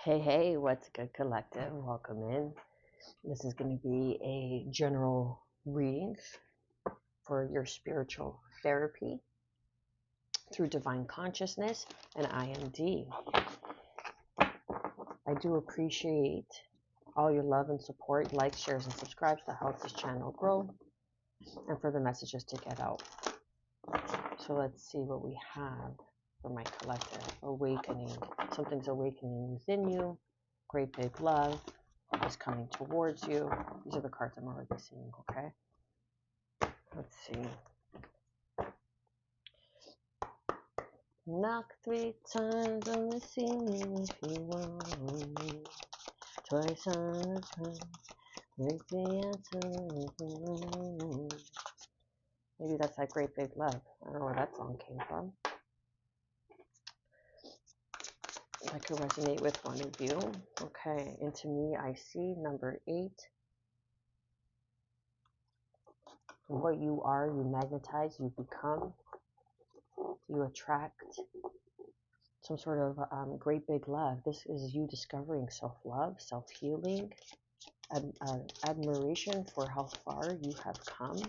Hey, what's good, collective? Welcome in. This is going to be a general reading for your spiritual therapy through divine consciousness and IMD. I do appreciate all your love and support, likes, shares, and subscribes to help this channel grow and for the messages to get out. So let's see what we have for my collective. Awakening. Something's awakening within you. Great big love is coming towards you. These are the cards I'm already seeing, okay? Let's see. Knock 3 times on the ceiling if you want me. Twice on the tongue. Make the answer. Maybe that's that great big love. I don't know where that song came from. I could resonate with one of you. Okay, into me I see number 8. What you are, you magnetize, you become, you attract some sort of great big love. This is you discovering self-love, self-healing, admiration for how far you have come,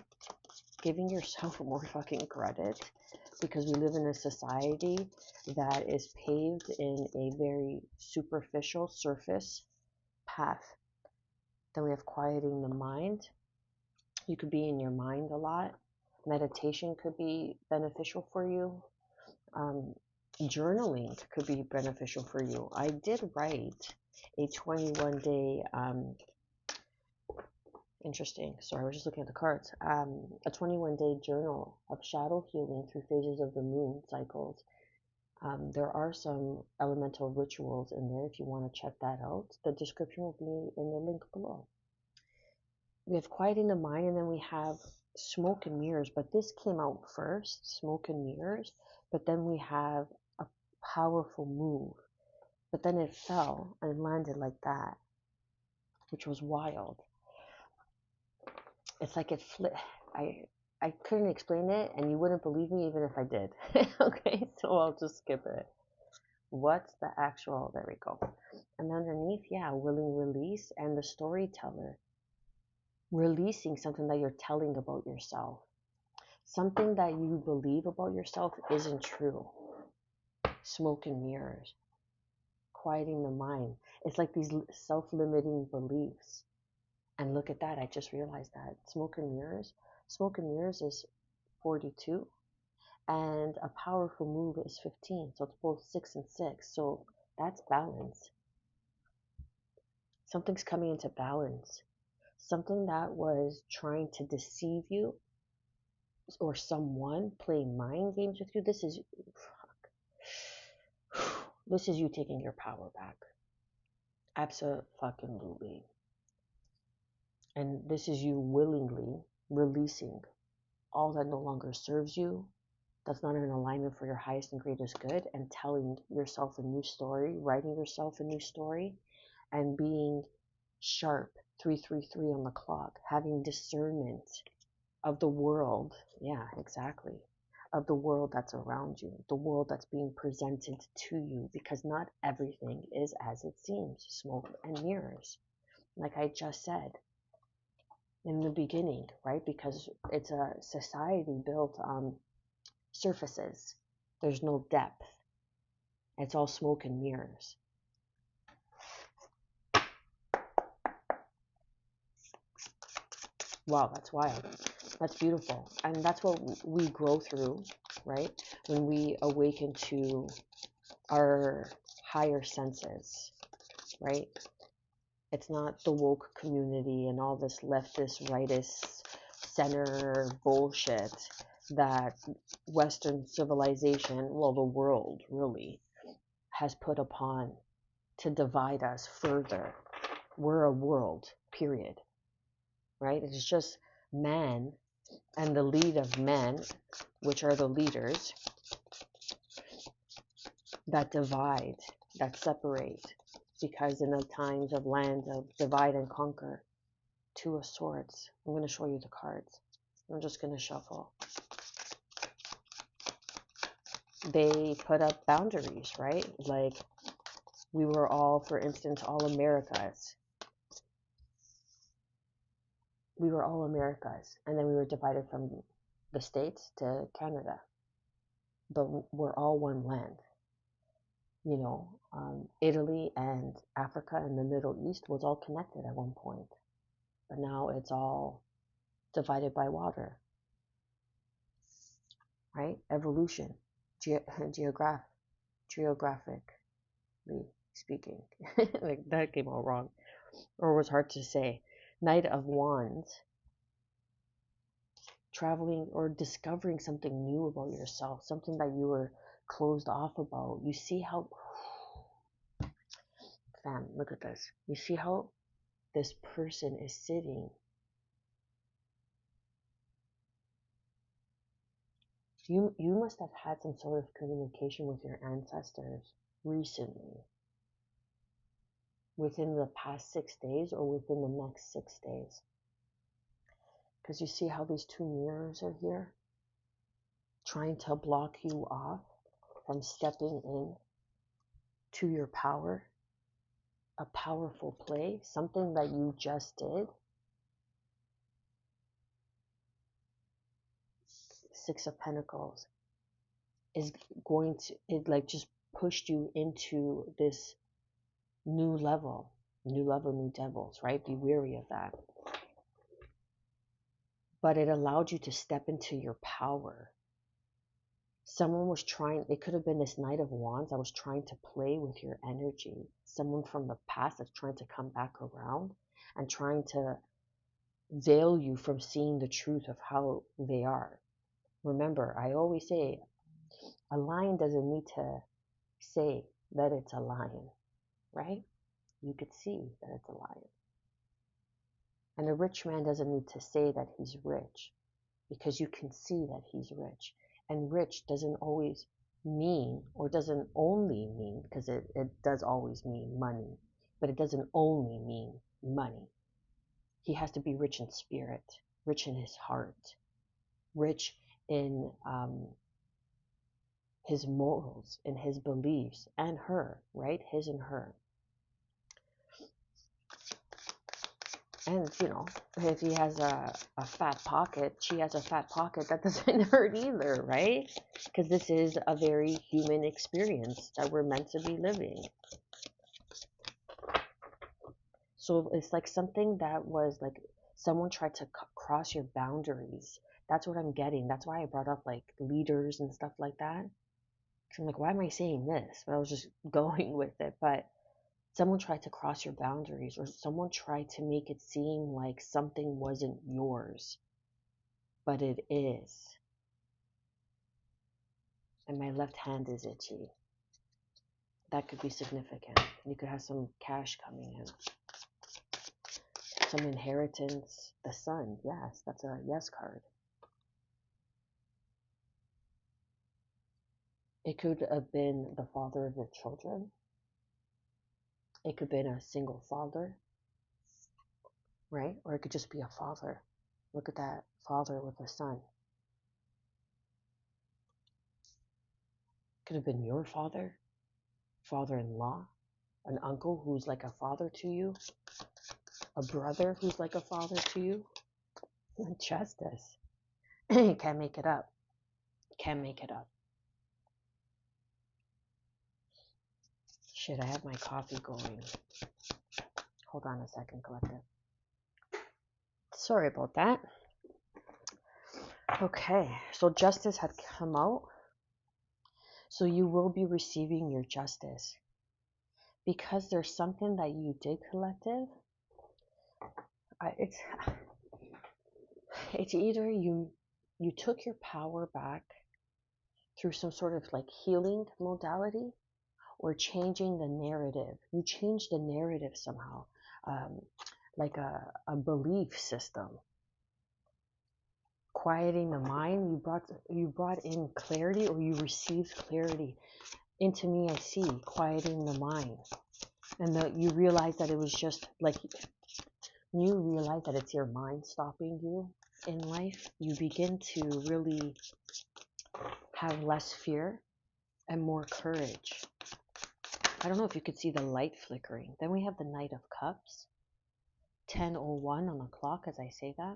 giving yourself more fucking credit, because we live in a society that is paved in a very superficial surface path. Then we have quieting the mind. You could be in your mind a lot. Meditation could be beneficial for you. Journaling could be beneficial for you. I did write a 21-day, interesting, sorry, I was just looking at the cards, a 21-day journal of shadow healing through phases of the moon cycles. There are some elemental rituals in there if you want to check that out. The description will be in the link below. We have quieting the mind, and then we have smoke and mirrors, but this came out first, smoke and mirrors, but then we have a powerful move, but then it fell and landed like that, which was wild. It's like it flipped. I couldn't explain it, and you wouldn't believe me even if I did. Okay, so I'll just skip it. What's the actual, there we go. And underneath, yeah, willing release, and the storyteller. Releasing something that you're telling about yourself. Something that you believe about yourself isn't true. Smoke and mirrors. Quieting the mind. It's like these self-limiting beliefs. And look at that, I just realized that. Smoke and mirrors. Smoke and mirrors is 42. And a powerful move is 15. So it's both 6 and 6. So that's balance. Something's coming into balance. Something that was trying to deceive you, or someone playing mind games with you. This is you taking your power back. Absolutely. And this is you willingly releasing all that no longer serves you, that's not in alignment for your highest and greatest good, and telling yourself a new story, writing yourself a new story, and being sharp, 333 on the clock, having discernment of the world. Yeah, exactly. Of the world that's around you, the world that's being presented to you, because not everything is as it seems. Smoke and mirrors, like I just said in the beginning, right? Because it's a society built on surfaces. There's no depth. It's all smoke and mirrors. Wow, that's wild. That's beautiful. And that's what we grow through, right? When we awaken to our higher senses, right? It's not the woke community and all this leftist, rightist, center bullshit that Western civilization, well, the world really, has put upon to divide us further. We're a world, period. Right? It's just man and the lead of men, which are the leaders, that divide, that separate. Because in the times of land of divide and conquer, 2 of Swords. I'm going to show you the cards. I'm just going to shuffle. They put up boundaries, right? Like, We were all, for instance, all Americas. We were all Americas. And then we were divided from the States to Canada. But we're all one land. You know, Italy and Africa and the Middle East was all connected at one point. But now it's all divided by water. Right? Evolution. Geographically speaking. Like that came all wrong. Or was hard to say. Knight of Wands. Traveling or discovering something new about yourself, something that you were closed off about. You see how, fam, look at this. You see how this person is sitting. You must have had some sort of communication with your ancestors recently, within the past 6 days or within the next 6 days. Because you see how these two mirrors are here, trying to block you off from stepping in to your power, a powerful play, something that you just did. 6 of Pentacles is going to, it like just pushed you into this new level, new devils, right? Be wary of that. But it allowed you to step into your power. Someone was trying, it could have been this Knight of Wands that was trying to play with your energy. Someone from the past that's trying to come back around and trying to veil you from seeing the truth of how they are. Remember, I always say, a lion doesn't need to say that it's a lion, right? You could see that it's a lion. And a rich man doesn't need to say that he's rich, because you can see that he's rich. And rich doesn't always mean, or doesn't only mean, because it does always mean money, but it doesn't only mean money. He has to be rich in spirit, rich in his heart, rich in his morals, in his beliefs, and her, right? His and her. And, you know, if he has a fat pocket, she has a fat pocket, that doesn't hurt either, right? Because this is a very human experience that we're meant to be living. So it's like something that was like someone tried to cross your boundaries. That's what I'm getting. That's why I brought up like leaders and stuff like that. Because I'm like, why am I saying this? But I was just going with it. But someone tried to cross your boundaries, or someone tried to make it seem like something wasn't yours, but it is. And my left hand is itchy. That could be significant. You could have some cash coming in, some inheritance. The sun, yes, that's a yes card. It could have been the father of your children. It could have been a single father, right? Or it could just be a father. Look at that father with a son. Could have been your father, father-in-law, an uncle who's like a father to you, a brother who's like a father to you. Justice. Can't make it up. Can't make it up. Shit, I have my coffee going. Hold on a second, collective. Sorry about that. Okay, so justice had come out. So you will be receiving your justice. Because there's something that you did, collective. It's either you took your power back through some sort of like healing modality, or changing the narrative. You changed the narrative somehow, like a belief system. Quieting the mind, you brought in clarity, or you received clarity. Into me, I see quieting the mind, and you realize that it was just like, you realize that it's your mind stopping you in life. You begin to really have less fear and more courage. I don't know if you could see the light flickering. Then we have the Knight of Cups, 10:01 on the clock as I say that.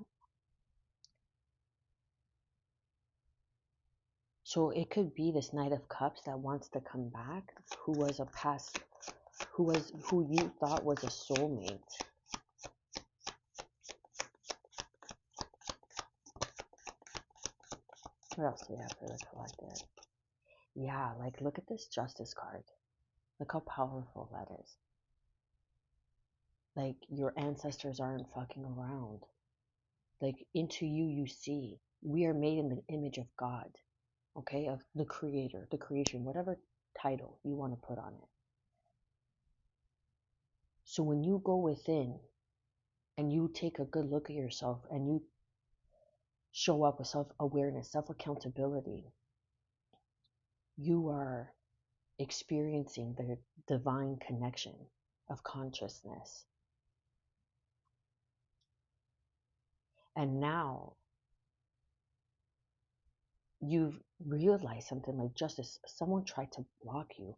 So it could be this Knight of Cups that wants to come back, who was a past, who you thought was a soulmate. What else do we have for the collective? Yeah, like look at this Justice card. Look how powerful that is. Like your ancestors aren't fucking around. Like into you, you see. We are made in the image of God, okay? Of the creator, the creation, whatever title you want to put on it. So when you go within and you take a good look at yourself and you show up with self-awareness, self-accountability, you are experiencing the divine connection of consciousness. And now you've realized something like justice. Someone tried to block you,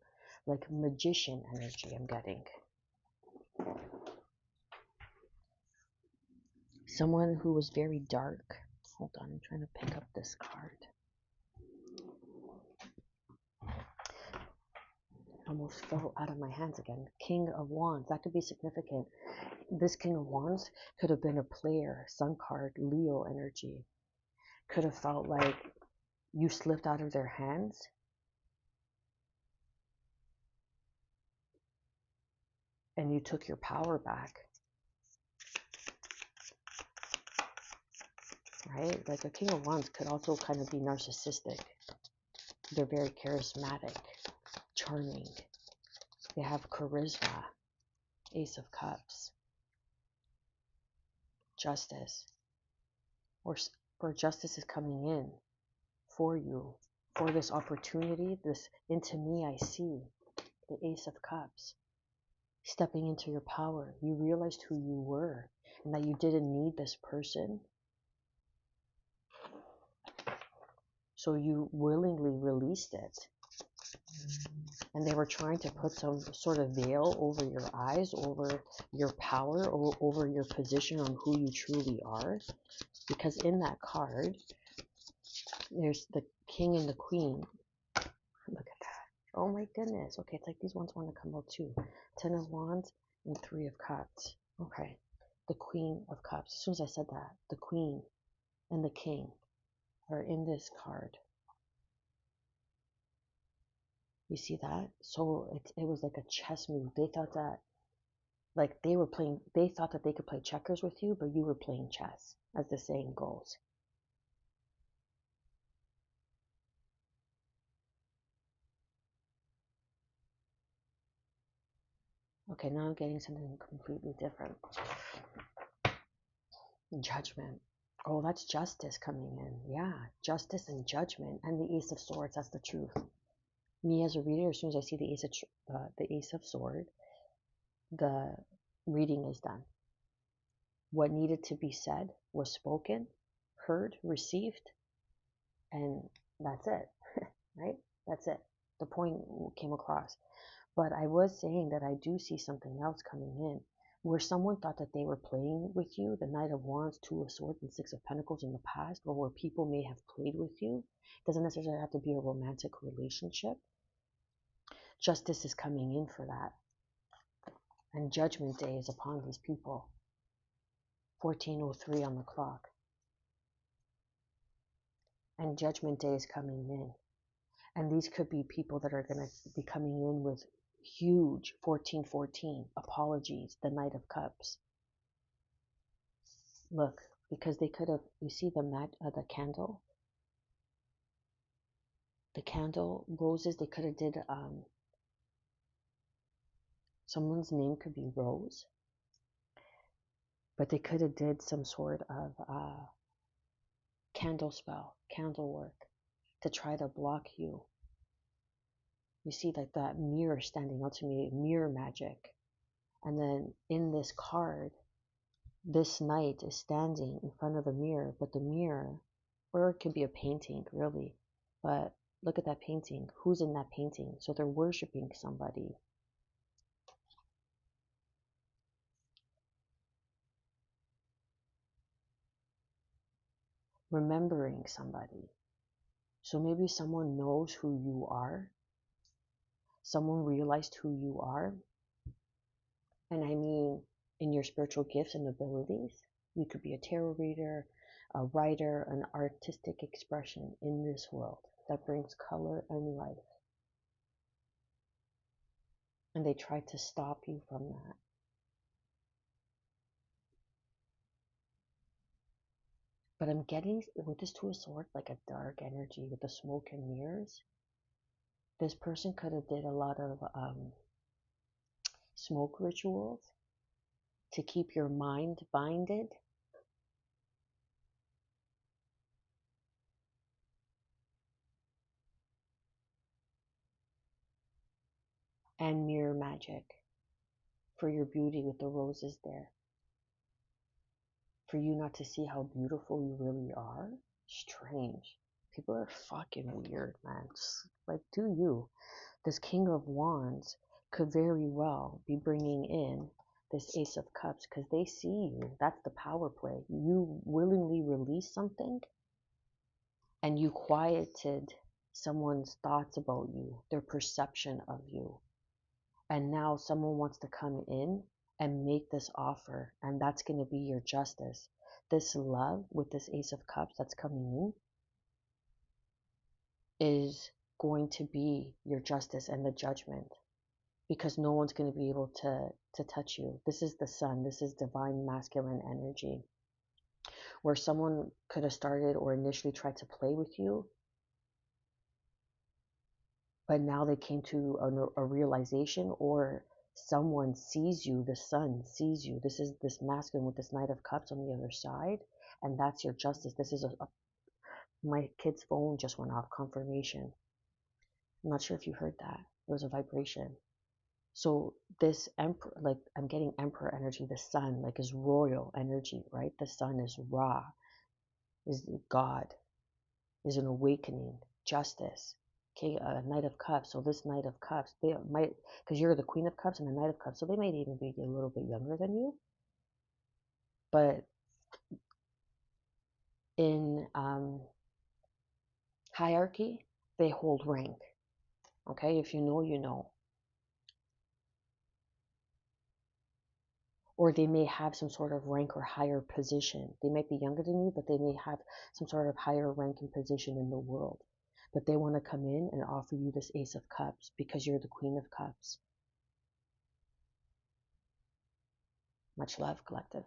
like magician energy I'm getting. Someone who was very dark. Hold on, I'm trying to pick up this card. Almost fell out of my hands again. King of Wands. That could be significant. This King of Wands could have been a player, Sun card, Leo energy. Could have felt like you slipped out of their hands. And you took your power back. Right? Like a King of Wands could also kind of be narcissistic. They're very charismatic, charming. They have charisma. Ace of Cups. Justice. Or justice is coming in for you, for this opportunity, this into me I see. The Ace of Cups. Stepping into your power. You realized who you were and that you didn't need this person. So you willingly released it. And they were trying to put some sort of veil over your eyes, over your power, or over your position on who you truly are. Because in that card, there's the King and the Queen. Look at that. Oh my goodness. Okay, it's like these ones want to come out too. 10 of Wands and 3 of Cups. Okay. The Queen of Cups. As soon as I said that, the Queen and the King are in this card. You see that? So it was like a chess move. They thought that, like they thought that they could play checkers with you, but you were playing chess, as the saying goes. Okay, now I'm getting something completely different. Judgment. Oh, that's justice coming in. Yeah, justice and judgment. And the Ace of Swords, that's the truth. Me as a reader, as soon as I see the Ace of Swords, the reading is done. What needed to be said was spoken, heard, received, and that's it, right? That's it. The point came across. But I was saying that I do see something else coming in, where someone thought that they were playing with you, the Knight of Wands, 2 of Swords, and 6 of Pentacles in the past, or where people may have played with you. It doesn't necessarily have to be a romantic relationship. Justice is coming in for that. And Judgment Day is upon these people. 14:03 on the clock. And Judgment Day is coming in. And these could be people that are going to be coming in with huge 14:14 apologies, the Knight of Cups. Look, because they could have, you see the candle roses, they could have did, someone's name could be Rose, but they could have did some sort of candle spell, candle work to try to block you. You see like that mirror standing out to me, mirror magic. And then in this card, this knight is standing in front of a mirror, but the mirror, or it could be a painting, really. But look at that painting. Who's in that painting? So they're worshiping somebody. remembering somebody. So maybe someone knows who you are, someone realized who you are, and I mean in your spiritual gifts and abilities. You could be a tarot reader, a writer, an artistic expression in this world that brings color and life. And they try to stop you from that. But I'm getting, with this Two of Swords, like a dark energy with the smoke and mirrors. This person could have did a lot of smoke rituals to keep your mind binded. And mirror magic for your beauty with the roses there. For you not to see how beautiful you really are. Strange. People are fucking weird, man. Just, like, do you. This King of Wands could very well be bringing in this Ace of Cups because they see you. That's the power play. You willingly release something and you quieted someone's thoughts about you, their perception of you. And now someone wants to come in and make this offer, and that's going to be your justice. This love with this Ace of Cups that's coming in is going to be your justice and the judgment, because no one's going to be able to touch you. This is the sun. This is divine masculine energy, where someone could have started or initially tried to play with you, but now they came to a realization, or someone sees you, the sun sees you. This is this masculine with this Knight of Cups on the other side, and that's your justice. This is my kid's phone just went off, confirmation. I'm not sure if you heard that. It was a vibration. So this emperor, like, I'm getting emperor energy. The sun, like, is royal energy, right? The sun is Ra, is God, is an awakening, justice. Okay, Knight of Cups. So this Knight of Cups, they might, because you're the Queen of Cups and the Knight of Cups, so they might even be a little bit younger than you. But in hierarchy, they hold rank. Okay, if you know, you know. Or they may have some sort of rank or higher position. They might be younger than you, but they may have some sort of higher rank and position in the world. But they want to come in and offer you this Ace of Cups because you're the Queen of Cups. Much love, collective.